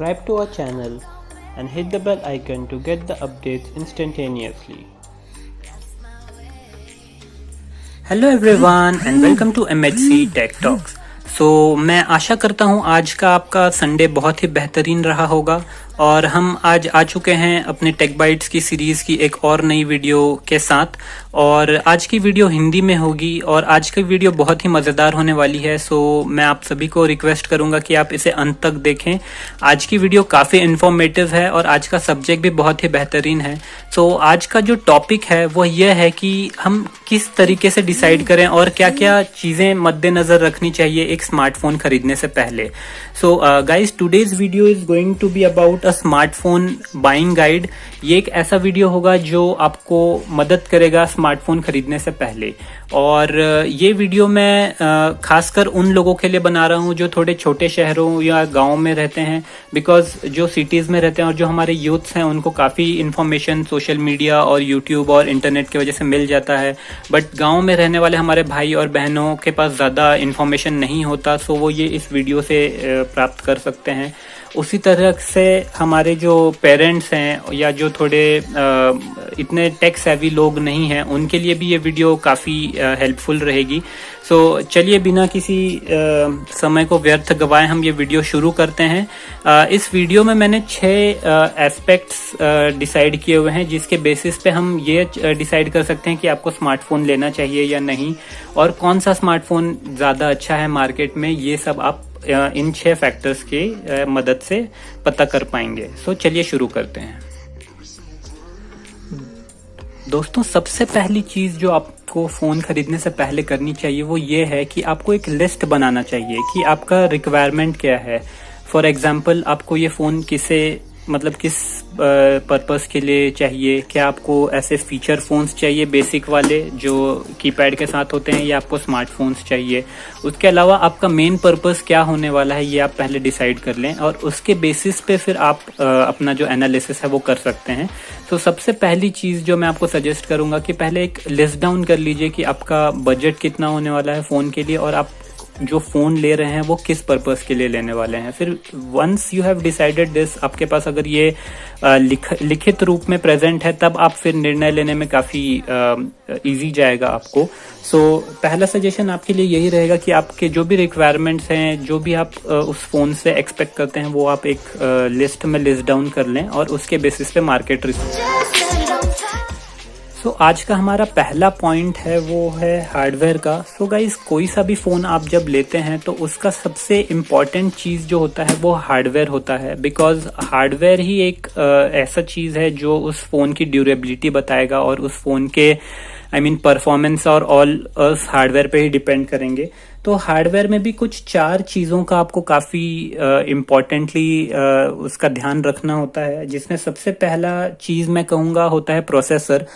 subscribe to our channel and hit the bell icon to get the updates instantaneously. Hello everyone and welcome to MHC tech talks. मैं आशा करता हूँ आज का आपका Sunday बहुत ही बेहतरीन रहा होगा और हम आज आ चुके हैं अपने टेक बाइट्स की सीरीज की एक और नई वीडियो के साथ। और आज की वीडियो हिंदी में होगी और आज की वीडियो बहुत ही मज़ेदार होने वाली है। मैं आप सभी को रिक्वेस्ट करूंगा कि आप इसे अंत तक देखें। आज की वीडियो काफ़ी इन्फॉर्मेटिव है और आज का सब्जेक्ट भी बहुत ही बेहतरीन है। आज का जो टॉपिक है वो यह है कि हम किस तरीके से डिसाइड करें और क्या क्या चीज़ें मद्देनज़र रखनी चाहिए एक स्मार्टफोन खरीदने से पहले। Guys, today's video is going to be about smartphone buying guide. ये एक ऐसा वीडियो होगा जो आपको मदद करेगा स्मार्टफोन खरीदने से पहले। और ये वीडियो मैं खासकर उन लोगों के लिए बना रहा हूँ जो थोड़े छोटे शहरों या गांव में रहते हैं, बिकॉज जो सिटीज़ में रहते हैं और जो हमारे यूथ्स हैं उनको काफ़ी इन्फॉर्मेशन सोशल मीडिया और यूट्यूब और इंटरनेट की वजह से मिल जाता है, बट गाँव में रहने वाले हमारे भाई और बहनों के पास ज़्यादा इन्फॉर्मेशन नहीं होता। वो ये इस वीडियो से प्राप्त कर सकते हैं। उसी तरह से हमारे जो पेरेंट्स हैं या जो थोड़े इतने टेक सेवी लोग नहीं हैं उनके लिए भी ये वीडियो काफ़ी हेल्पफुल रहेगी। चलिए बिना किसी समय को व्यर्थ गवाए हम ये वीडियो शुरू करते हैं। इस वीडियो में मैंने 6 एस्पेक्ट्स डिसाइड किए हुए हैं जिसके बेसिस पे हम ये डिसाइड कर सकते हैं कि आपको स्मार्टफोन लेना चाहिए या नहीं और कौन सा स्मार्टफोन ज़्यादा अच्छा है मार्केट में। ये सब आप इन 6 फैक्टर्स की मदद से पता कर पाएंगे। चलिए शुरू करते हैं। दोस्तों, सबसे पहली चीज़ जो आपको फ़ोन खरीदने से पहले करनी चाहिए वो ये है कि आपको एक लिस्ट बनाना चाहिए कि आपका रिक्वायरमेंट क्या है। फॉर एग्जांपल, आपको ये फ़ोन किस पर्पस के लिए चाहिए। क्या आपको ऐसे फीचर फ़ोन्स चाहिए बेसिक वाले जो कीपैड के साथ होते हैं या आपको स्मार्टफोन्स चाहिए। उसके अलावा आपका मेन पर्पस क्या होने वाला है ये आप पहले डिसाइड कर लें और उसके बेसिस पे फिर आप अपना जो एनालिसिस है वो कर सकते हैं। सबसे पहली चीज़ जो मैं आपको सजेस्ट करूँगा कि पहले एक लिस्ट डाउन कर लीजिए कि आपका बजट कितना होने वाला है फ़ोन के लिए और आप जो फ़ोन ले रहे हैं वो किस पर्पस के लिए लेने वाले हैं। फिर once you have decided this, आपके पास अगर ये लिखित रूप में प्रेजेंट है तब आप फिर निर्णय लेने में काफ़ी इजी जाएगा आपको। पहला सजेशन आपके लिए यही रहेगा कि आपके जो भी रिक्वायरमेंट्स हैं, जो भी आप उस फ़ोन से एक्सपेक्ट करते हैं वो आप एक लिस्ट में लिस्ट डाउन कर लें और उसके बेसिस पे मार्केट रिसर्च। आज का हमारा पहला पॉइंट है वो है हार्डवेयर का। गाइस, कोई सा भी फ़ोन आप जब लेते हैं तो उसका सबसे इम्पॉर्टेंट चीज़ जो होता है वो हार्डवेयर होता है, बिकॉज हार्डवेयर ही एक ऐसा चीज़ है जो उस फ़ोन की ड्यूरेबिलिटी बताएगा और उस फ़ोन के परफॉर्मेंस और ऑल उस हार्डवेयर पे ही डिपेंड करेंगे। हार्डवेयर में भी कुछ 4 चीज़ों का आपको काफ़ी इम्पॉर्टेंटली उसका ध्यान रखना होता है, जिसमें सबसे पहला चीज़ मैं कहूँगा होता है प्रोसेसर।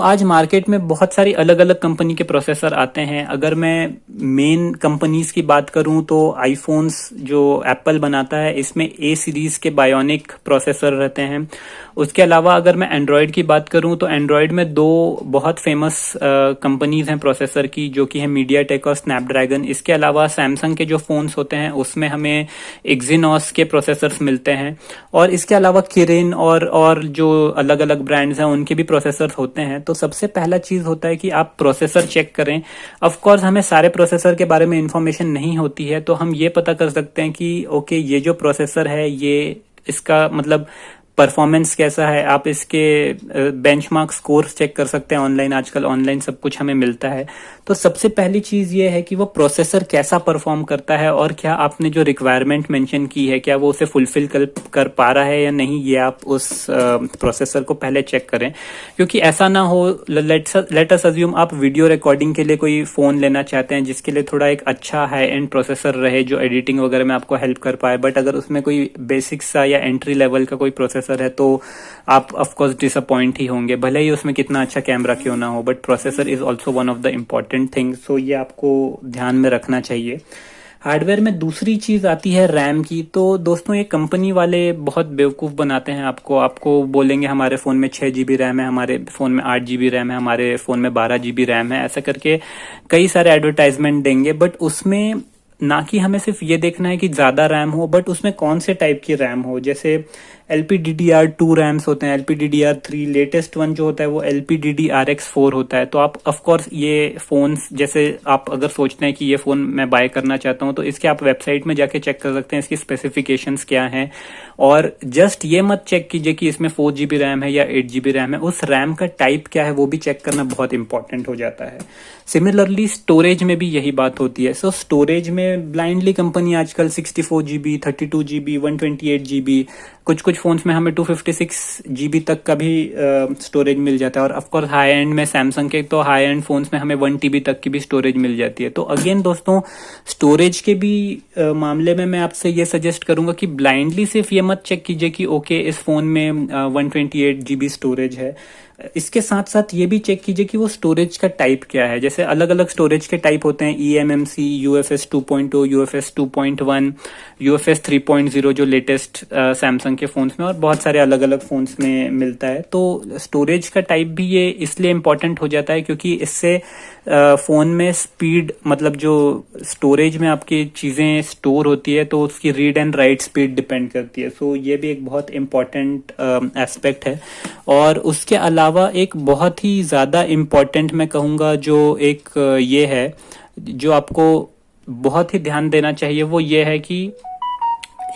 आज मार्केट में बहुत सारी अलग अलग कंपनी के प्रोसेसर आते हैं। अगर मैं मेन कंपनीज की बात करूँ तो आईफोन्स जो एप्पल बनाता है इसमें A सीरीज़ के बायोनिक प्रोसेसर रहते हैं। उसके अलावा अगर मैं एंड्रॉयड की बात करूं तो एंड्रॉयड में 2 बहुत फेमस कंपनीज हैं प्रोसेसर की, जो कि है मीडियाटेक और स्नैपड्रैगन। इसके अलावा सैमसंग के जो फ़ोन्स होते हैं उसमें हमें एक्जिनोस के प्रोसेसर्स मिलते हैं और इसके अलावा किरिन और जो अलग अलग ब्रांड्स हैं उनके भी प्रोसेसर्स होते हैं। सबसे पहला चीज़ होता है कि आप प्रोसेसर चेक करें। ऑफकोर्स हमें सारे प्रोसेसर के बारे में इंफॉर्मेशन नहीं होती है, तो हम ये पता कर सकते हैं कि ओके, ये जो प्रोसेसर है ये इसका परफॉर्मेंस कैसा है। आप इसके बेंचमार्क स्कोर्स चेक कर सकते हैं ऑनलाइन। आजकल ऑनलाइन सब कुछ हमें मिलता है। सबसे पहली चीज़ ये है कि वो प्रोसेसर कैसा परफॉर्म करता है और क्या आपने जो रिक्वायरमेंट मेंशन की है क्या वो उसे फुलफिल कर पा रहा है या नहीं, ये आप उस प्रोसेसर को पहले चेक करें। क्योंकि ऐसा ना हो, लेट अस अज्यूम आप वीडियो रिकॉर्डिंग के लिए कोई फ़ोन लेना चाहते हैं जिसके लिए थोड़ा एक अच्छा हाई एंड प्रोसेसर रहे जो एडिटिंग वगैरह में आपको हेल्प कर पाए, बट अगर उसमें कोई बेसिक सा या एंट्री लेवल का कोई प्रोसेसर है तो आप ऑफकोर्स डिसअपॉइंट ही होंगे, भले ही उसमें कितना अच्छा कैमरा क्यों ना हो। But processor is also one of the important thing, ये आपको ध्यान में रखना चाहिए। हार्डवेयर में दूसरी चीज़ आती है रैम की। दोस्तों, ये कंपनी वाले बहुत बेवकूफ़ बनाते हैं आपको बोलेंगे हमारे फ़ोन में 6 GB रैम है, हमारे फ़ोन में 8 GB रैम है, हमारे फ़ोन में 12 GB रैम है, ऐसा करके कई सारे एडवर्टाइजमेंट देंगे, बट उसमें ना कि हमें सिर्फ ये देखना है कि ज़्यादा रैम हो, बट उसमें कौन से टाइप की रैम हो। जैसे LPDDR2 रैम्स होते हैं, LPDDR3, लेटेस्ट वन जो होता है वो LPDDR4 होता है। तो आप ऑफकोर्स ये फ़ोन्स, जैसे आप अगर सोचते हैं कि ये फ़ोन मैं बाय करना चाहता हूँ, तो इसके आप वेबसाइट में जाके चेक कर सकते हैं इसकी स्पेसिफिकेशंस क्या हैं। और जस्ट ये मत चेक कीजिए कि इसमें 4 GB रैम है या 8 GB रैम है, उस रैम का टाइप क्या है वो भी चेक करना बहुत इंपॉर्टेंट हो जाता है। सिमिलरली स्टोरेज में भी यही बात होती है। सो स्टोरेज में ब्लाइंडली कंपनी आजकल 64 GB, 32 GB, 128 GB, कुछ कुछ फोन्स में हमें 256 GB तक का भी स्टोरेज मिल जाता है। और ऑफकोर्स हाई एंड में सैमसंग के तो हाई एंड फोन्स में हमें 1 TB तक की भी स्टोरेज मिल जाती है। तो अगेन दोस्तों, स्टोरेज के भी मामले में मैं आपसे ये सजेस्ट करूंगा कि ब्लाइंडली सिर्फ ये मत चेक कीजिए कि ओके इस फोन में 128 GB स्टोरेज है। इसके साथ साथ ये भी चेक कीजिए कि वो स्टोरेज का टाइप क्या है। जैसे अलग अलग स्टोरेज के टाइप होते हैं, eMMC, UFS 2.0, UFS 2.1, UFS 3.0 जो लेटेस्ट सैमसंग के फोन्स में और बहुत सारे अलग अलग फोन्स में मिलता है। तो स्टोरेज का टाइप भी ये इसलिए इम्पोर्टेंट हो जाता है क्योंकि इससे फोन में स्पीड, मतलब जो स्टोरेज में आपकी चीजें स्टोर होती है तो उसकी read and right speed depend करती है। सो ये भी एक बहुत इम्पोर्टेंट एस्पेक्ट है। और उसके अलावा एक बहुत ही ज़्यादा इम्पोर्टेंट मैं कहूँगा जो एक ये है जो आपको बहुत ही ध्यान देना चाहिए, वो ये है कि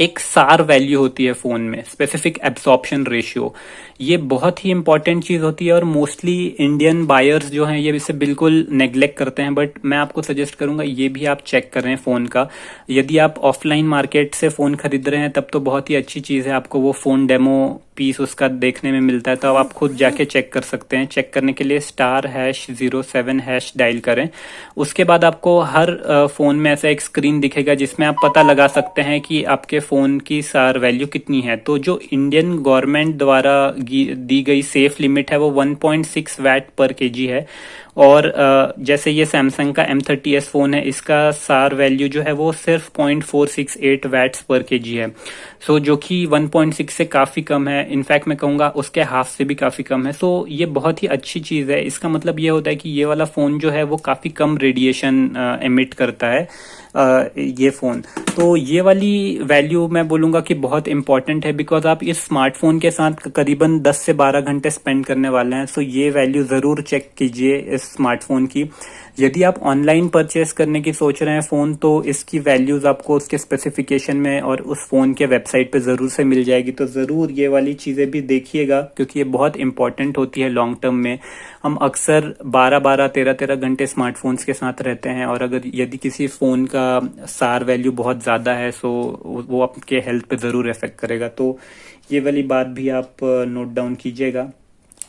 एक सार वैल्यू होती है फ़ोन में, स्पेसिफिक एब्सॉर्प्शन रेशियो। ये बहुत ही इंपॉर्टेंट चीज़ होती है और मोस्टली इंडियन बायर्स जो हैं ये इसे बिल्कुल नेग्लेक्ट करते हैं। बट मैं आपको सजेस्ट करूंगा ये भी आप चेक करें फ़ोन का। यदि आप ऑफलाइन मार्केट से फ़ोन खरीद रहे हैं तब तो बहुत ही अच्छी चीज़ है, आपको वो फ़ोन डेमो पीस उसका देखने में मिलता है, तो अब आप खुद जाके चेक कर सकते हैं। चेक करने के लिए *#07# डायल करें। उसके बाद आपको हर फ़ोन में ऐसा एक स्क्रीन दिखेगा जिसमें आप पता लगा सकते हैं कि आपके फ़ोन की सार वैल्यू कितनी है। तो जो इंडियन गवर्नमेंट द्वारा दी गई सेफ लिमिट है वो 1.6 वैट पर केजी है। और जैसे ये सैमसंग का M30s फ़ोन है, इसका सार वैल्यू जो है वो सिर्फ 0.468 वैट्स पर केजी है। सो जो कि 1.6 से काफ़ी कम है, इनफैक्ट मैं कहूँगा उसके हाफ से भी काफ़ी कम है। सो ये बहुत ही अच्छी चीज़ है। इसका मतलब ये होता है कि ये वाला फ़ोन जो है वो काफ़ी कम रेडिएशन एमिट करता है, ये फ़ोन। तो ये वाली वैल्यू मैं बोलूँगा कि बहुत इंपॉर्टेंट है, बिकॉज आप इस स्मार्टफोन के साथ करीबन 10 से 12 घंटे स्पेंड करने वाले हैं। सो ये वैल्यू ज़रूर चेक कीजिए इस स्मार्टफोन की। यदि आप ऑनलाइन परचेस करने की सोच रहे हैं फ़ोन, तो इसकी वैल्यूज़ आपको उसके स्पेसिफिकेशन में और उस फ़ोन के वेबसाइट पे ज़रूर से मिल जाएगी। तो ज़रूर ये वाली चीज़ें भी देखिएगा क्योंकि ये बहुत इंपॉर्टेंट होती है लॉन्ग टर्म में। हम अक्सर 12-12, 13-13 घंटे स्मार्टफोन्स के साथ रहते हैं और अगर यदि किसी फ़ोन का सार वैल्यू बहुत ज़्यादा है सो वो आपके हेल्थ पे ज़रूर इफेक्ट करेगा। तो ये वाली बात भी आप नोट डाउन कीजिएगा।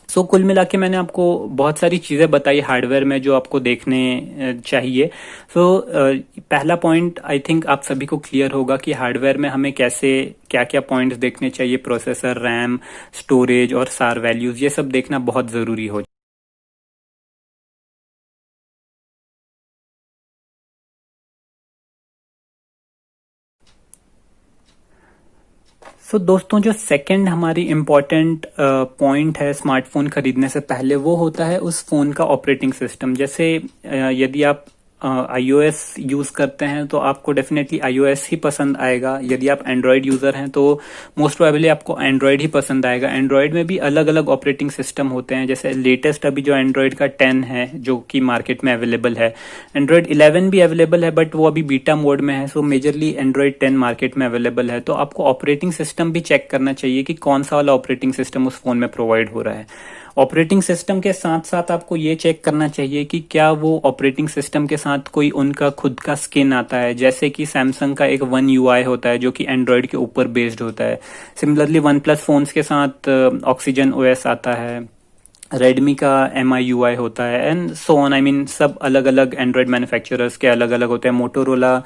सो कुल मिला के मैंने आपको बहुत सारी चीज़ें बताई हार्डवेयर में जो आपको देखने चाहिए। सो पहला पॉइंट आई थिंक आप सभी को क्लियर होगा कि हार्डवेयर में हमें कैसे क्या क्या पॉइंट्स देखने चाहिए। प्रोसेसर, रैम, स्टोरेज और सार वैल्यूज़, ये सब देखना बहुत ज़रूरी हो। दोस्तों, जो सेकंड हमारी इम्पॉर्टेंट पॉइंट है स्मार्टफोन खरीदने से पहले, वो होता है उस फोन का ऑपरेटिंग सिस्टम। जैसे यदि आप iOS यूज़ करते हैं तो आपको डेफिनेटली iOS ही पसंद आएगा। यदि आप एंड्रॉयड यूज़र हैं तो मोस्ट प्रोबेबली आपको एंड्रॉयड ही पसंद आएगा। एंड्रॉयड में भी अलग अलग ऑपरेटिंग सिस्टम होते हैं। जैसे लेटेस्ट अभी जो एंड्रॉयड का 10 है जो कि मार्केट में अवेलेबल है, एंड्रॉयड 11 भी अवेलेबल है बट वो अभी बीटा मोड में है। सो मेजरली एंड्रॉयड 10 मार्केट में अवेलेबल है। तो आपको ऑपरेटिंग सिस्टम भी चेक करना चाहिए कि कौन सा वाला ऑपरेटिंग सिस्टम उस फोन में प्रोवाइड हो रहा है। ऑपरेटिंग सिस्टम के साथ साथ आपको ये चेक करना चाहिए कि क्या वो ऑपरेटिंग सिस्टम के साथ कोई उनका खुद का स्किन आता है। जैसे कि सैमसंग का एक वन UI होता है जो कि एंड्रॉयड के ऊपर बेस्ड होता है। सिमिलरली वन प्लस फोन्स के साथ ऑक्सीजन OS आता है, रेडमी का MIUI होता है and so on. I mean सब अलग अलग एंड्रॉयड मैन्युफैक्चरर्स के अलग अलग होते हैं। Motorola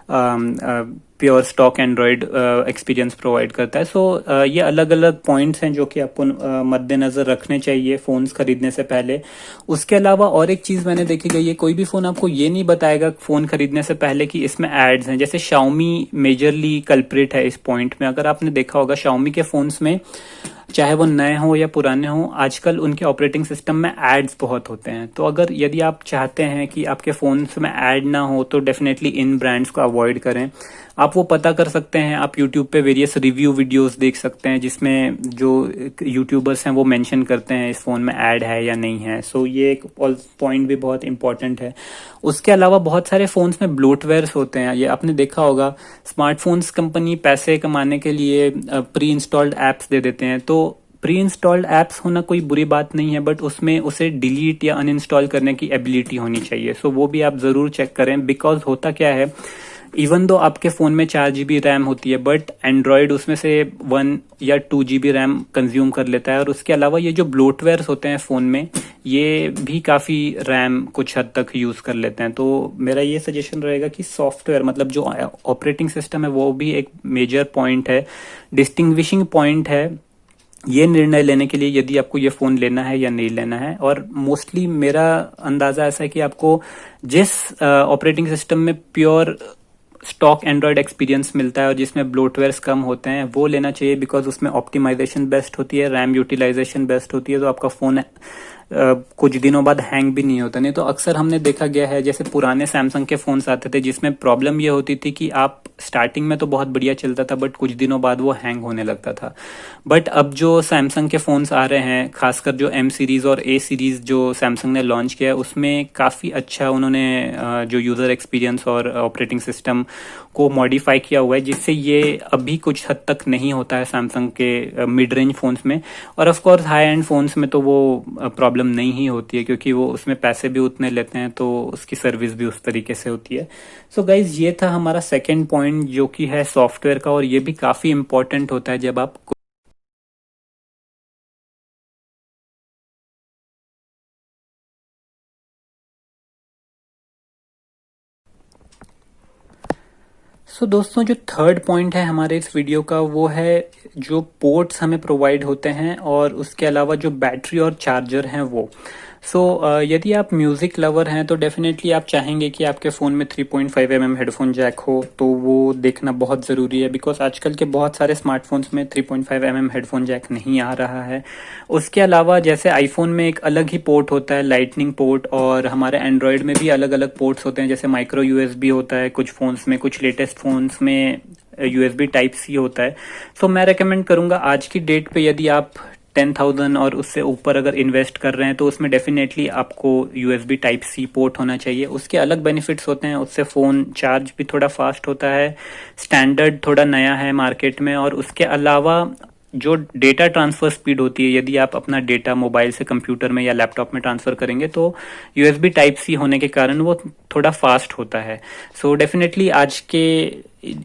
pure stock Android experience provide करता है। सो ये अलग अलग पॉइंट्स हैं जो कि आपको मद्देनजर रखने चाहिए फ़ोन्स खरीदने से पहले। उसके अलावा और एक चीज़ मैंने देखी गई है, कोई भी फ़ोन आपको ये नहीं बताएगा फ़ोन खरीदने से पहले कि इसमें एड्स हैं। जैसे Xiaomi मेजरली कल्प्रिट है इस पॉइंट में। अगर आपने देखा होगा Xiaomi के फ़ोन्स में चाहे वो नए हो या पुराने हो, आजकल उनके ऑपरेटिंग सिस्टम में एड्स बहुत होते हैं। तो अगर यदि आप चाहते हैं कि आपके फ़ोन्स में ऐड ना हो तो डेफिनेटली इन ब्रांड्स को अवॉइड करें। आप वो पता कर सकते हैं, आप यूट्यूब पे वेरियस रिव्यू वीडियोस देख सकते हैं जिसमें जो यूट्यूबर्स हैं वो मेंशन करते हैं इस फ़ोन में ऐड है या नहीं है। सो ये एक पॉइंट भी बहुत इंपॉर्टेंट है। उसके अलावा बहुत सारे फ़ोन्स में ब्लोटवेयर्स होते हैं, ये आपने देखा होगा। स्मार्टफोन्स कंपनी पैसे कमाने के लिए प्री इंस्टॉल्ड ऐप्स दे देते हैं। तो प्री इंस्टॉल्ड ऐप्स होना कोई बुरी बात नहीं है, बट उसमें उसे डिलीट या अनइंस्टॉल करने की एबिलिटी होनी चाहिए। सो वो भी आप ज़रूर चेक करें, बिकॉज होता क्या है, इवन दो आपके फ़ोन में 4 GB रैम होती है, बट एंड्रॉयड उसमें से 1 या 2 GB रैम कंज्यूम कर लेता है। और उसके अलावा ये जो ब्लोटवेयर्स होते हैं फ़ोन में, ये भी काफ़ी रैम कुछ हद तक यूज़ कर लेते हैं। तो मेरा ये सजेशन रहेगा कि सॉफ्टवेयर, मतलब जो ऑपरेटिंग सिस्टम है, वो भी एक मेजर पॉइंट है, डिस्टिंग्विशिंग पॉइंट है ये निर्णय लेने के लिए यदि आपको ये फ़ोन लेना है या नहीं लेना है। और मोस्टली मेरा अंदाज़ा ऐसा है कि आपको जिस ऑपरेटिंग सिस्टम में प्योर स्टॉक एंड्रॉयड एक्सपीरियंस मिलता है और जिसमें ब्लोटवेयर्स कम होते हैं, वो लेना चाहिए, बिकॉज उसमें ऑप्टिमाइजेशन बेस्ट होती है, रैम यूटिलाइजेशन बेस्ट होती है। तो आपका फ़ोन कुछ दिनों बाद हैंग भी नहीं होता। नहीं तो अक्सर हमने देखा गया है, जैसे पुराने सैमसंग के फ़ोन्स आते थे जिसमें प्रॉब्लम ये होती थी कि आप स्टार्टिंग में तो बहुत बढ़िया चलता था, बट कुछ दिनों बाद वो हैंग होने लगता था। बट अब जो सैमसंग के फ़ोन्स आ रहे हैं, खासकर जो M सीरीज़ और A सीरीज़ जो सैमसंग ने लॉन्च किया है, उसमें काफ़ी अच्छा उन्होंने जो यूज़र एक्सपीरियंस और ऑपरेटिंग सिस्टम को मॉडिफाई किया हुआ है, जिससे ये अभी कुछ हद तक नहीं होता है सैमसंग के मिड रेंज फ़ोन्स में। और of course high and phones में तो वो प्रॉब्लम नहीं ही होती है, क्योंकि वो उसमें पैसे भी उतने लेते हैं, तो उसकी सर्विस भी उस तरीके से होती है। सो गाइज, ये था हमारा सेकेंड पॉइंट, जो कि है सॉफ्टवेयर का, और ये भी काफ़ी इंपॉर्टेंट होता है जब आप दोस्तों, जो थर्ड पॉइंट है हमारे इस वीडियो का, वो है जो पोर्ट्स हमें प्रोवाइड होते हैं और उसके अलावा जो बैटरी और चार्जर हैं वो। यदि आप म्यूज़िक लवर हैं तो डेफिनेटली आप चाहेंगे कि आपके फ़ोन में 3.5 mm हेडफोन जैक हो, तो वो देखना बहुत ज़रूरी है, बिकॉज आजकल के बहुत सारे स्मार्टफोन्स में 3.5 mm हेडफोन जैक नहीं आ रहा है। उसके अलावा जैसे आईफोन में एक अलग ही पोर्ट होता है, लाइटनिंग पोर्ट, और हमारे एंड्रॉयड में भी अलग अलग पोर्ट्स होते हैं, जैसे माइक्रो USB होता है कुछ फ़ोन्स में, कुछ लेटेस्ट फ़ोन्स में USB Type-C होता है। मैं रेकमेंड करूँगा आज की डेट पे, यदि आप 10,000 और उससे ऊपर अगर इन्वेस्ट कर रहे हैं, तो उसमें डेफिनेटली आपको USB Type-C पोर्ट होना चाहिए। उसके अलग बेनिफिट्स होते हैं, उससे फ़ोन चार्ज भी थोड़ा फास्ट होता है, स्टैंडर्ड थोड़ा नया है मार्केट में। और उसके अलावा जो डेटा ट्रांसफ़र स्पीड होती है, यदि आप अपना डेटा मोबाइल से कंप्यूटर में या लैपटॉप में ट्रांसफ़र करेंगे, तो USB Type-C होने के कारण वो थोड़ा फास्ट होता है। डेफिनेटली आज के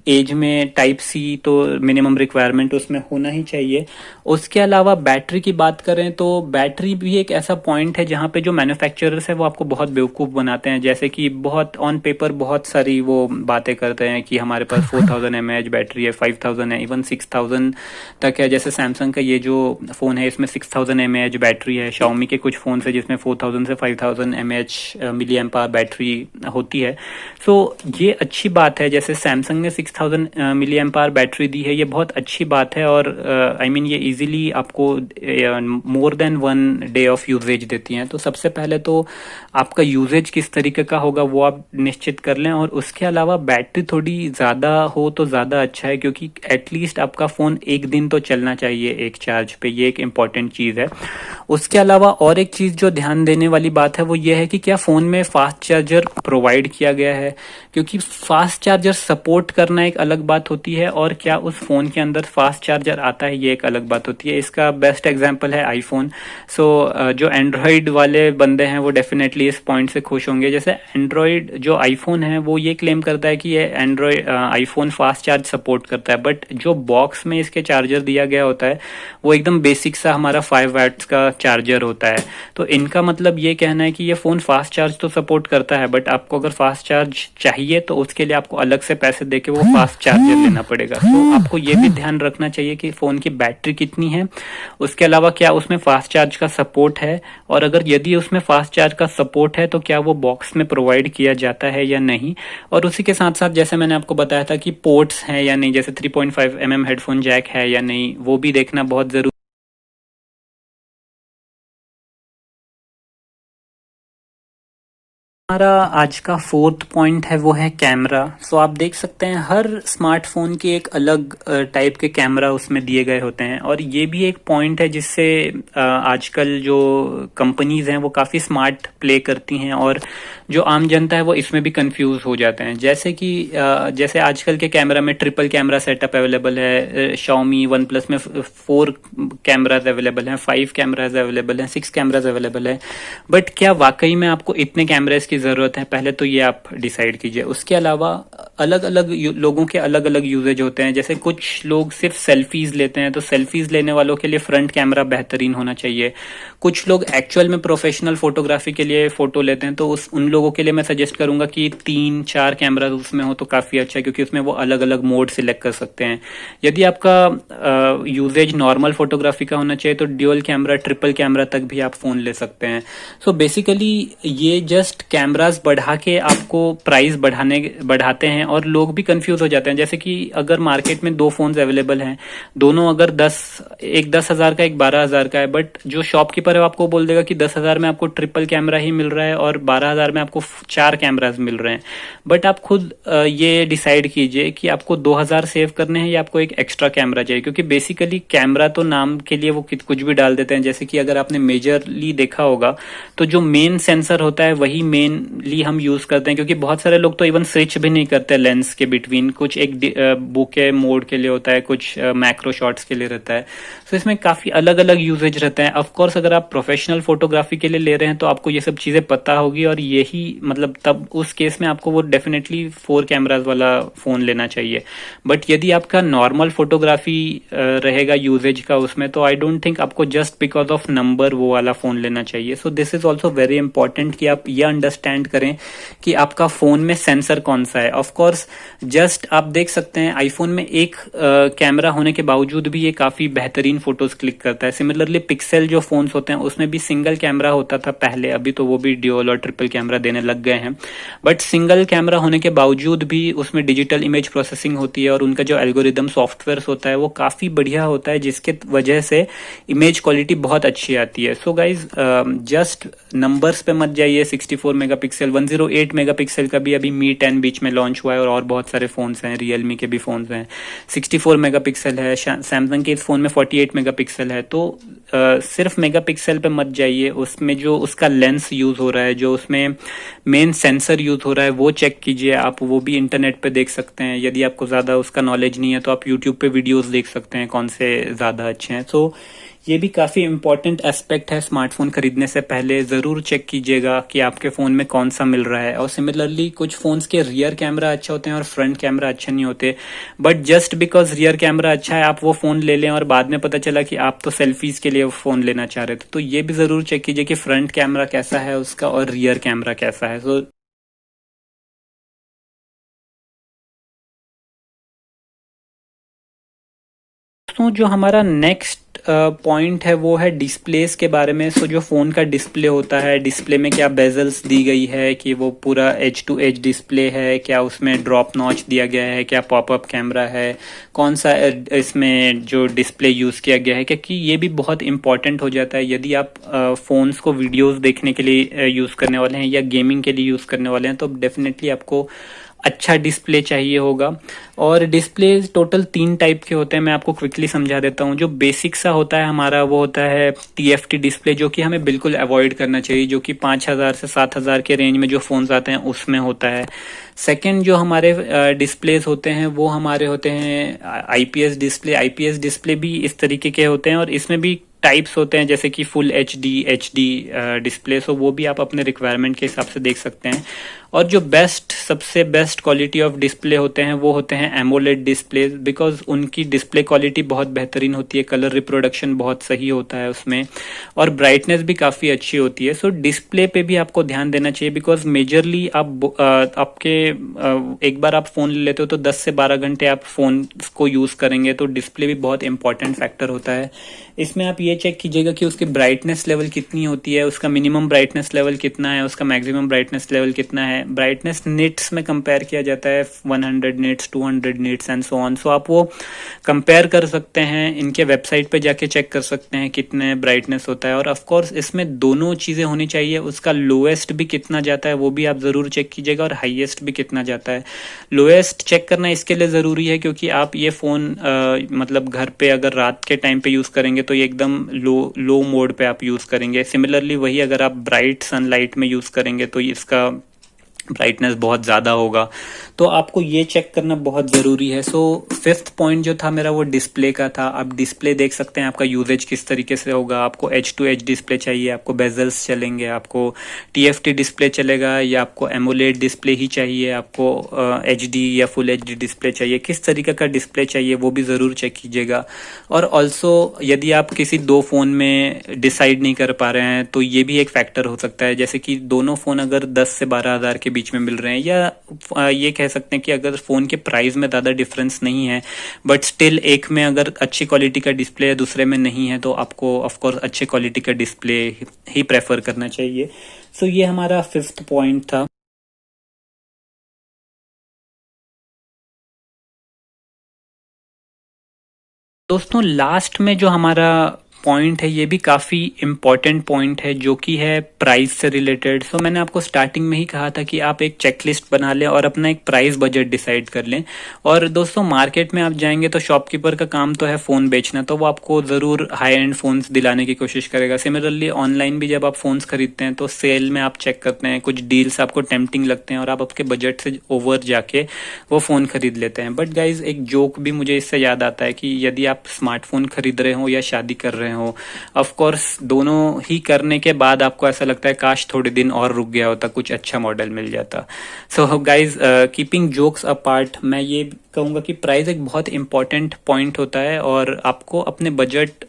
एज में Type-C तो मिनिमम रिक्वायरमेंट उसमें होना ही चाहिए। उसके अलावा बैटरी की बात करें तो बैटरी भी एक ऐसा पॉइंट है जहाँ पे जो मैन्युफैक्चरर्स है वो आपको बहुत बेवकूफ़ बनाते हैं। जैसे कि बहुत ऑन पेपर बहुत सारी वो बातें करते हैं कि हमारे पास 4000 mAh बैटरी है, 5000 है, इवन 6000 तक है। जैसे सैमसंग का ये जो फ़ोन है, इसमें 6000 mAh बैटरी है। शाओमी के कुछ फ़ोन है जिसमें 4000 से 5000 mAh मिली एम्पावर बैटरी होती है। ये अच्छी बात है, जैसे सैमसंग ने 6000 मिली एम्पावर बैटरी दी है, ये बहुत अच्छी बात है। और आई मीन ये इजीली आपको more than 1 day of usage देती हैं। तो सबसे पहले तो आपका यूजेज किस तरीके का होगा वो आप निश्चित कर लें। और उसके अलावा बैटरी थोड़ी ज़्यादा हो तो ज़्यादा अच्छा है, क्योंकि एटलीस्ट आपका फ़ोन 1 दिन तो चलना चाहिए एक चार्ज पे, ये एक इम्पॉर्टेंट चीज़ है। उसके अलावा और एक चीज़ जो ध्यान देने वाली बात है वो ये है कि क्या फ़ोन में फास्ट चार्जर प्रोवाइड किया गया है, क्योंकि फास्ट चार्जर सपोर्ट करना एक अलग बात होती है और क्या उस फ़ोन के अंदर फास्ट चार्जर आता है ये एक अलग बात होती है। इसका बेस्ट एग्जांपल है आईफोन। जो एंड्रॉयड वाले बंदे हैं वो डेफिनेटली इस पॉइंट से खुश होंगे। जैसे एंड्रॉयड जो आईफोन है वो ये क्लेम करता है कि ये Android iPhone fast charge support करता है, बट जो बॉक्स में इसके चार्जर दिया गया होता है वो एकदम बेसिक सा हमारा 5 वाट्स का चार्जर होता है। तो इनका मतलब ये कहना है कि ये फ़ोन फास्ट चार्ज तो सपोर्ट करता है, बट आपको अगर फास्ट चार्ज चाहिए तो उसके लिए आपको अलग से पैसे देके वो फास्ट चार्जर लेना पड़ेगा। आपको ये भी ध्यान रखना चाहिए कि फ़ोन की बैटरी कितनी है, उसके अलावा क्या उसमें फास्ट चार्ज का सपोर्ट है, और अगर यदि उसमें फास्ट चार्ज का सपोर्ट है तो क्या वो बॉक्स में प्रोवाइड किया जाता है या नहीं। और उसी के साथ साथ जैसे मैंने आपको बताया था कि पोर्ट्स हैं या नहीं, जैसे 3.5 mm हेडफोन जैक है या नहीं, वो भी देखना बहुत ज़रूरी। हमारा आज का फोर्थ पॉइंट है वो है कैमरा। सो आप देख सकते हैं हर स्मार्टफोन की एक अलग टाइप के कैमरा उसमें दिए गए होते हैं, और ये भी एक पॉइंट है जिससे आजकल जो कंपनीज हैं वो काफ़ी स्मार्ट प्ले करती हैं, और जो आम जनता है वो इसमें भी कंफ्यूज हो जाते हैं। जैसे कि जैसे आजकल के कैमरा में ट्रिपल कैमरा सेटअप अवेलेबल है, Xiaomi वन प्लस में 4 कैमराज अवेलेबल हैं, 5 कैमराज अवेलेबल हैं, 6 कैमराज अवेलेबल है। बट क्या वाकई में आपको इतने कैमराज की ज़रूरत है, पहले तो ये आप डिसाइड कीजिए। उसके अलावा अलग अलग लोगों के अलग अलग यूजेज होते हैं। जैसे कुछ लोग सिर्फ सेल्फीज लेते हैं, तो सेल्फीज लेने वालों के लिए फ्रंट कैमरा बेहतरीन होना चाहिए। कुछ लोग एक्चुअल में प्रोफेशनल फोटोग्राफी के लिए फोटो लेते हैं, तो उन लोगों के लिए मैं सजेस्ट करूंगा कि 3-4 कैमरा उसमें हो तो काफ़ी अच्छा है, क्योंकि उसमें वो अलग अलग मोड सिलेक्ट कर सकते हैं। यदि आपका यूजेज नॉर्मल फोटोग्राफी का होना चाहिए तो ड्यूअल कैमरा, ट्रिपल कैमरा तक भी आप फ़ोन ले सकते हैं। सो बेसिकली ये जस्ट कैमराज बढ़ा के आपको प्राइस बढ़ाते हैं, और लोग भी कंफ्यूज हो जाते हैं। जैसे कि अगर मार्केट में 2 फोन्स अवेलेबल हैं, दोनों अगर 10,000 का, एक 12,000 का है, बट जो शॉपकीपर है आपको बोल देगा कि 10,000 में आपको ट्रिपल कैमरा ही मिल रहा है और 12,000 में आपको 4 कैमराज मिल रहे हैं। बट आप खुद ये डिसाइड कीजिए कि आपको 2,000 सेव करने हैं या आपको एक एक्स्ट्रा कैमरा चाहिए, क्योंकि बेसिकली कैमरा तो नाम के लिए वो कुछ भी डाल देते हैं। जैसे कि अगर आपने मेजरली देखा होगा तो जो मेन सेंसर होता है वही मेनली हम यूज करते हैं, क्योंकि बहुत सारे लोग तो इवन स्विच भी नहीं करते लेंस के बिटवीन। कुछ एक बुके मोड के लिए होता है, कुछ मैक्रो शॉट्स के लिए रहता है। तो इसमें काफी अलग अलग यूजेज रहता है। ऑफ कोर्स अगर आप प्रोफेशनल फोटोग्राफी के लिए ले रहे हैं तो आपको ये सब चीजें पता होगी, और यही मतलब तब उस केस में आपको वो डेफिनेटली 4 कैमराज वाला फोन लेना चाहिए। बट यदि आपका नॉर्मल फोटोग्राफी रहेगा यूजेज का उसमें, तो आई डोंट थिंक आपको जस्ट बिकॉज ऑफ नंबर वो वाला फोन लेना चाहिए। So this is also very important कि आप ये अंडरस्टैंड करें कि आपका फोन में सेंसर कौन सा है। ऑफ कोर्स जस्ट आप देख सकते हैं आईफोन में एक कैमरा होने के बावजूद भी ये काफी बेहतरीन फोटोज क्लिक करता है। सिमिलरली पिक्सेल जो फोन्स होते हैं उसमें भी सिंगल कैमरा होता था पहले, अभी तो वो भी ड्यूअल और ट्रिपल कैमरा देने लग गए हैं। बट सिंगल कैमरा होने के बावजूद भी उसमें डिजिटल इमेज प्रोसेसिंग होती है, और उनका जो एल्गोरिदम सॉफ्टवेयर होता है वो काफी बढ़िया होता है, जिसके वजह से इमेज क्वालिटी बहुत अच्छी आती है। सो गाइज जस्ट नंबर्स पे मत जाइए। 64 मेगापिक्सल, 108 मेगापिक्सल का भी अभी मी 10 बीच में लॉन्च हुआ है, और बहुत सारे फोन्स हैं, रियलमी के भी फोन्स हैं। 64 मेगापिक्सल है, सैमसंग के इस फोन में 48 मेगापिक्सल है। तो सिर्फ मेगापिक्सल पे मत जाइए, उसमें जो उसका लेंस यूज हो रहा है, जो उसमें मेन सेंसर यूज हो रहा है वो चेक कीजिए आप। वो भी इंटरनेट पे देख सकते हैं। यदि आपको ज़्यादा उसका नॉलेज नहीं है तो आप यूट्यूब पे वीडियोस देख सकते हैं कौन से ज़्यादा अच्छे हैं। सो ये भी काफ़ी इंपॉर्टेंट एस्पेक्ट है। स्मार्टफोन खरीदने से पहले ज़रूर चेक कीजिएगा कि आपके फ़ोन में कौन सा मिल रहा है। और सिमिलरली कुछ फ़ोन्स के रियर कैमरा अच्छे होते हैं और फ्रंट कैमरा अच्छे नहीं होते, but just because rear camera अच्छा है आप वो फ़ोन ले लें और बाद में पता चला कि आप तो सेल्फीज़ के लिए वो फ़ोन लेना चाह रहे थे। तो ये भी ज़रूर चेक कीजिए कि फ्रंट कैमरा कैसा है उसका और रियर कैमरा कैसा है। सो दोस्तों जो हमारा नेक्स्ट पॉइंट है वो है डिस्प्लेस के बारे में। सो जो फ़ोन का डिस्प्ले होता है, डिस्प्ले में क्या बेजल्स दी गई है, कि वो पूरा एज टू एज डिस्प्ले है, क्या उसमें ड्रॉप नॉच दिया गया है, क्या पॉपअप कैमरा है, कौन सा इसमें जो डिस्प्ले यूज़ किया गया है, क्योंकि ये भी बहुत इंपॉर्टेंट हो जाता है। यदि आप फ़ोन्स को वीडियोज़ देखने के लिए यूज़ करने वाले हैं या गेमिंग के लिए यूज़ करने वाले हैं तो डेफिनेटली आपको अच्छा डिस्प्ले चाहिए होगा। और डिस्प्ले टोटल 3 टाइप के होते हैं, मैं आपको क्विकली समझा देता हूँ। जो बेसिक सा होता है हमारा वो होता है TFT डिस्प्ले, जो कि हमें बिल्कुल अवॉइड करना चाहिए, जो कि 5,000 से 7,000 के रेंज में जो फोन्स आते हैं उसमें होता है। सेकंड जो हमारे डिस्प्लेस होते हैं वो हमारे होते हैं IPS डिस्प्ले। IPS डिस्प्ले भी इस तरीके के होते हैं और इसमें भी टाइप्स होते हैं, जैसे कि फुल HD डिस्प्ले। सो वो भी आप अपने रिक्वायरमेंट के हिसाब से देख सकते हैं। और जो सबसे बेस्ट क्वालिटी ऑफ डिस्प्ले होते हैं वो होते हैं एमोलेड डिस्प्ले, बिकॉज उनकी डिस्प्ले क्वालिटी बहुत बेहतरीन होती है, कलर रिप्रोडक्शन बहुत सही होता है उसमें, और ब्राइटनेस भी काफ़ी अच्छी होती है। सो डिस्प्ले पे भी आपको ध्यान देना चाहिए, बिकॉज मेजरली आपके एक बार आप फ़ोन ले लेते हो तो 10 से 12 घंटे आप फ़ोन को यूज़ करेंगे, तो डिस्प्ले भी बहुत इंपॉर्टेंट फैक्टर होता है। इसमें आप ये चेक कीजिएगा कि उसकी ब्राइटनेस लेवल कितनी होती है, उसका मिनिमम ब्राइटनेस लेवल कितना है, उसका मैक्सिमम ब्राइटनेस लेवल कितना है, हैं, ब्राइटनेस निट्स में कंपेयर किया जाता है, 100 nits, 200 nits and so on. So आप वो कंपेयर कर सकते हैं, इनके वेबसाइट पे जाके चेक कर सकते हैं कितने ब्राइटनेस होता है। और ऑफ कोर्स इसमें दोनों चीज़ें होनी चाहिए, उसका लोएस्ट भी कितना जाता है वो भी आप ज़रूर चेक कीजिएगा, और हाईएस्ट भी कितना जाता है। लोएस्ट चेक करना इसके लिए ज़रूरी है क्योंकि आप ये फ़ोन मतलब घर पे अगर रात के टाइम पे यूज़ करेंगे तो ये एकदम लो मोड पे आप यूज़ करेंगे। सिमिलरली वही अगर आप ब्राइट सनलाइट में यूज़ करेंगे तो इसका ब्राइटनेस बहुत ज़्यादा होगा। तो आपको ये चेक करना बहुत ज़रूरी है। सो फिफ्थ पॉइंट जो था मेरा वो डिस्प्ले का था। आप डिस्प्ले देख सकते हैं आपका यूजेज किस तरीके से होगा। आपको H2H डिस्प्ले चाहिए, आपको बेजल्स चलेंगे, आपको TFT डिस्प्ले चलेगा, या आपको एमोलेड डिस्प्ले ही चाहिए, आपको HD या फुल HD डिस्प्ले चाहिए, किस तरीके का डिस्प्ले चाहिए वो भी ज़रूर चेक कीजिएगा। और ऑल्सो यदि आप किसी दो फ़ोन में डिसाइड नहीं कर पा रहे हैं तो ये भी एक फैक्टर हो सकता है, जैसे कि दोनों फ़ोन अगर 10 से 12 हज़ार के बीच में मिल रहे हैं, या ये कह सकते हैं कि अगर फ़ोन के प्राइस में ज़्यादा डिफरेंस नहीं है बट स्टिल एक में अगर अच्छी क्वालिटी का डिस्प्ले है दूसरे में नहीं है, तो आपको ऑफ कोर्स अच्छे क्वालिटी का डिस्प्ले ही प्रेफर करना चाहिए। सो ये हमारा फिफ्थ पॉइंट था। दोस्तों लास्ट में जो हमारा पॉइंट है ये भी काफ़ी इम्पॉर्टेंट पॉइंट है, जो कि है प्राइस से रिलेटेड। सो मैंने आपको स्टार्टिंग में ही कहा था कि आप एक चेकलिस्ट बना लें और अपना एक प्राइस बजट डिसाइड कर लें। और दोस्तों मार्केट में आप जाएंगे तो शॉपकीपर का काम तो है फ़ोन बेचना, तो वो आपको ज़रूर हाई एंड फ़ोन्स दिलाने की कोशिश करेगा। सिमिलरली ऑनलाइन भी जब आप फ़ोन्स खरीदते हैं तो सेल में आप चेक करते हैं, कुछ डील्स आपको टेम्पटिंग लगते हैं और आप आपके बजट से ओवर जाके वो फ़ोन खरीद लेते हैं। बट गाइज एक जोक भी मुझे इससे याद आता है कि यदि आप स्मार्टफोन खरीद रहे हो या शादी कर रहे हो, ऑफ कोर्स दोनों ही करने के बाद आपको ऐसा लगता है काश थोड़े दिन और रुक गया होता, कुछ अच्छा मॉडल मिल जाता। So guys keeping jokes apart, मैं ये कहूँगा कि प्राइस एक बहुत इंपॉर्टेंट पॉइंट होता है और आपको अपने बजट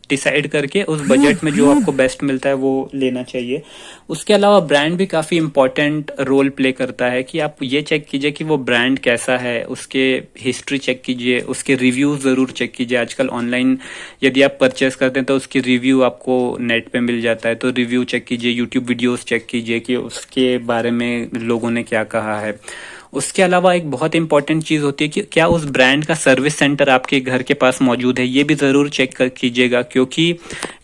डिसाइड करके उस बजट में जो आपको बेस्ट मिलता है वो लेना चाहिए। उसके अलावा ब्रांड भी काफ़ी इंपॉर्टेंट रोल प्ले करता है कि आप ये चेक कीजिए कि वो ब्रांड कैसा है, उसके हिस्ट्री चेक कीजिए, उसके रिव्यूज ज़रूर चेक कीजिए। आजकल ऑनलाइन यदि आप परचेस करते हैं तो उसकी रिव्यू आपको नेट पे मिल जाता है, तो रिव्यू चेक कीजिए, यूट्यूब वीडियोस चेक कीजिए कि उसके बारे में लोगों ने क्या कहा है। उसके अलावा एक बहुत इंपॉर्टेंट चीज़ होती है कि क्या उस ब्रांड का सर्विस सेंटर आपके घर के पास मौजूद है, ये भी ज़रूर चेक कीजिएगा। क्योंकि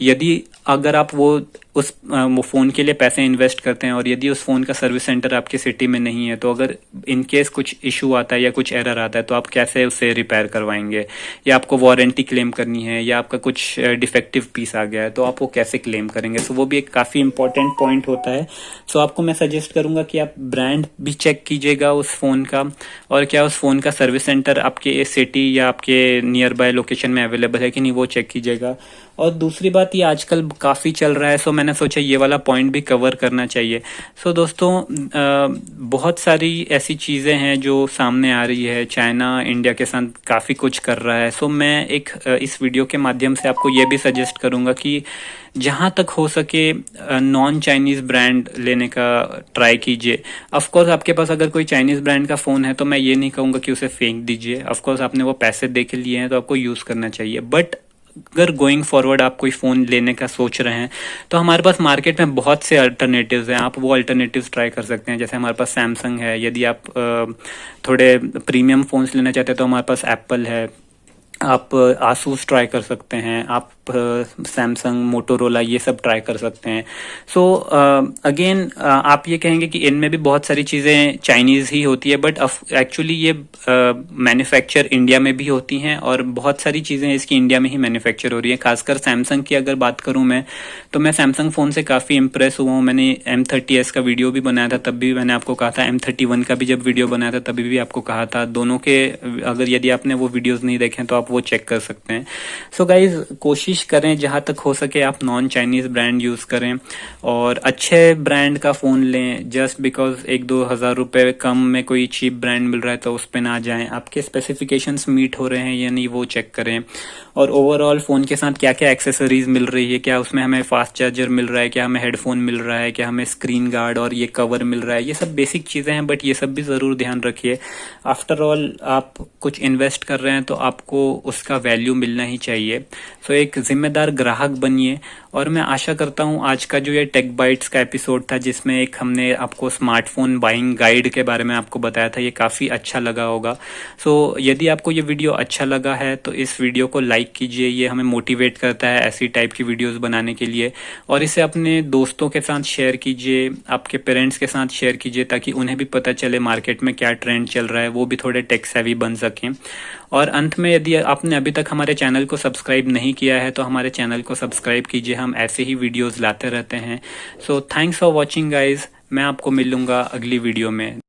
यदि अगर आप वो फ़ोन के लिए पैसे इन्वेस्ट करते हैं और यदि उस फ़ोन का सर्विस सेंटर आपके सिटी में नहीं है, तो अगर इन केस कुछ इशू आता है या कुछ एरर आता है तो आप कैसे उसे रिपेयर करवाएंगे, या आपको वारंटी क्लेम करनी है, या आपका कुछ डिफेक्टिव पीस आ गया है तो आप वो कैसे क्लेम करेंगे। सो वो भी एक काफ़ी इंपॉर्टेंट पॉइंट होता है। सो आपको मैं सजेस्ट करूँगा कि आप ब्रांड भी चेक कीजिएगा उस फ़ोन का, और क्या उस फ़ोन का सर्विस सेंटर आपके सिटी या आपके नियर बाय लोकेशन में अवेलेबल है कि नहीं, वो चेक कीजिएगा। और दूसरी बात, ये आजकल काफ़ी चल रहा है, सो मैंने सोचा ये वाला पॉइंट भी कवर करना चाहिए। सो दोस्तों बहुत सारी ऐसी चीज़ें हैं जो सामने आ रही है, चाइना इंडिया के साथ काफ़ी कुछ कर रहा है। सो मैं इस वीडियो के माध्यम से आपको ये भी सजेस्ट करूँगा कि जहाँ तक हो सके नॉन चाइनीज़ ब्रांड लेने का ट्राई कीजिए। ऑफकोर्स आपके पास अगर कोई चाइनीज़ ब्रांड का फ़ोन है तो मैं ये नहीं कहूँगा कि उसे फेंक दीजिए। ऑफकोर्स आपने वो पैसे दे के लिए हैं तो आपको यूज़ करना चाहिए। बट अगर गोइंग फॉरवर्ड आप कोई फ़ोन लेने का सोच रहे हैं तो हमारे पास मार्केट में बहुत से अल्टरनेटिव्स हैं, आप वो अल्टरनेटिव्स ट्राई कर सकते हैं। जैसे हमारे पास सैमसंग है, यदि आप थोड़े प्रीमियम फ़ोन्स लेना चाहते हैं तो हमारे पास एप्पल है, आप आसूस ट्राई कर सकते हैं, आप सैमसंग, मोटोरोला ये सब ट्राई कर सकते हैं। सो अगेन आप ये कहेंगे कि इनमें भी बहुत सारी चीज़ें चाइनीज़ ही होती है, बट एक्चुअली ये मैन्युफैक्चर इंडिया में भी होती हैं और बहुत सारी चीज़ें इसकी इंडिया में ही मैन्युफैक्चर हो रही हैं। खासकर सैमसंग की अगर बात करूं मैं, तो मैं सैमसंग फ़ोन से काफ़ी इम्प्रेस हुआ हूँ। मैंने M30s का वीडियो भी बनाया था, तब भी मैंने आपको कहा था, M31 का भी जब वीडियो बनाया था तभी भी आपको कहा था। दोनों के अगर यदि आपने वो वीडियोज़ नहीं देखे तो आप वो चेक कर सकते हैं। सो गाइज कोशिश करें जहाँ तक हो सके आप नॉन चाइनीज़ ब्रांड यूज़ करें और अच्छे ब्रांड का फ़ोन लें। जस्ट बिकॉज 1-2 हज़ार रुपये कम में कोई चीप ब्रांड मिल रहा है तो उस पर ना जाएं। आपके स्पेसिफिकेशंस मीट हो रहे हैं या नहीं वो चेक करें, और ओवरऑल फ़ोन के साथ क्या क्या एक्सेसरीज मिल रही है, क्या उसमें हमें फास्ट चार्जर मिल रहा है, क्या हमें हेडफोन मिल रहा है, क्या हमें स्क्रीन गार्ड और ये कवर मिल रहा है। ये सब बेसिक चीज़ें हैं बट ये सब भी ज़रूर ध्यान रखिए। आफ्टर ऑल आप कुछ इन्वेस्ट कर रहे हैं तो आपको उसका वैल्यू मिलना ही चाहिए। सो एक जिम्मेदार ग्राहक बनिए और मैं आशा करता हूँ आज का जो ये टेक बाइट्स का एपिसोड था जिसमें एक हमने आपको स्मार्टफोन बाइंग गाइड के बारे में आपको बताया था, ये काफ़ी अच्छा लगा होगा। सो यदि आपको ये वीडियो अच्छा लगा है तो इस वीडियो को लाइक कीजिए, ये हमें मोटिवेट करता है ऐसी टाइप की वीडियोस बनाने के लिए। और इसे अपने दोस्तों के साथ शेयर कीजिए, आपके पेरेंट्स के साथ शेयर कीजिए, ताकि उन्हें भी पता चले मार्केट में क्या ट्रेंड चल रहा है, वो भी थोड़े टेक सेवी बन सकें। और अंत में यदि आपने अभी तक हमारे चैनल को सब्सक्राइब नहीं किया है तो हमारे चैनल को सब्सक्राइब कीजिए, हम ऐसे ही वीडियोस लाते रहते हैं। So thanks for watching guys, मैं आपको मिलूंगा अगली वीडियो में।